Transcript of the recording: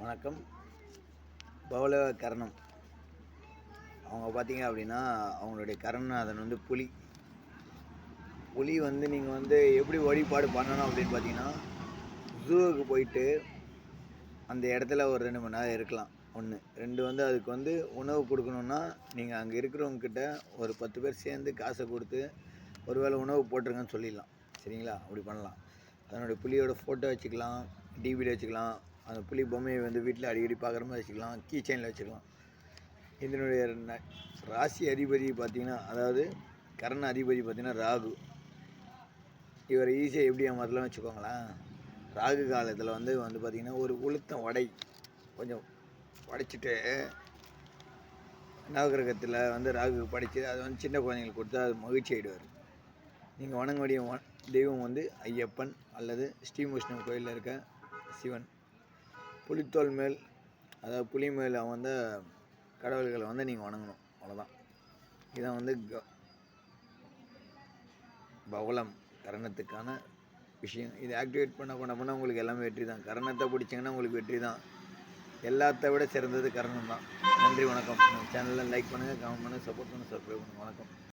வணக்கம். பவள கரணம் அவங்க பார்த்தீங்க அப்படின்னா, அவங்களுடைய கரணநாதன் வந்து புலி. புலி வந்து நீங்கள் வந்து எப்படி வழிபாடு பண்ணணும் அப்படின்னு பார்த்தீங்கன்னா, ஜூவுக்கு போயிட்டு அந்த இடத்துல ஒரு 2 மணி நேரம் இருக்கலாம். 1 2 வந்து அதுக்கு வந்து உணவு கொடுக்கணுன்னா, நீங்கள் அங்கே இருக்கிறவங்கக்கிட்ட ஒரு 10 பேர் சேர்ந்து காசை கொடுத்து ஒரு வேளை உணவு போட்டுருங்கன்னு சொல்லிடலாம். சரிங்களா? அப்படி பண்ணலாம். அதனுடைய புலியோட ஃபோட்டோ வச்சுக்கலாம், டிவியில் வச்சுக்கலாம், அந்த புலி பொம்மையை வந்து வீட்டில் அடிக்கடி பார்க்குற மாதிரி வச்சுக்கலாம், கீ செயினில் வச்சுக்கலாம். இதனுடைய ராசி அதிபதி பார்த்திங்கன்னா, அதாவது கரண அதிபதி பார்த்திங்கன்னா ராகு. இவர் ஈஸியாக எப்படி ஏமாற்றலாம் வச்சுக்கோங்களேன். ராகு காலத்தில் வந்து பார்த்திங்கன்னா ஒரு உளுத்தம் வடை கொஞ்சம் படைச்சிட்டு நவகிரகத்தில் வந்து ராகு படைச்சி அதை வந்து சின்ன குழந்தைங்களுக்கு கொடுத்தா அது மகிழ்ச்சி ஆகிடுவார். நீங்கள் வணங்க வேண்டிய தெய்வம் வந்து ஐயப்பன் அல்லது ஸ்ரீமுஷ்ணம் கோயிலில் இருக்க சிவன். புலித்தோல் மேல், அதாவது புலி மேல் வந்த கடவுள்களை வந்து நீங்கள் வணங்கணும். அவ்வளோதான். இதான் வந்து பவளம் கரணத்துக்கான விஷயம். இது ஆக்டிவேட் பண்ண உங்களுக்கு எல்லாமே வெற்றி தான். கரணத்தை பிடிச்சிங்கன்னா உங்களுக்கு வெற்றி தான். எல்லாத்த விட சிறந்தது கரணம் தான். நன்றி, வணக்கம். சேனலில் லைக் பண்ணுங்கள், கமெண்ட் பண்ணுங்கள், சப்போர்ட் பண்ணுங்கள், சப்ஸ்கிரைப் பண்ணுங்கள். வணக்கம்.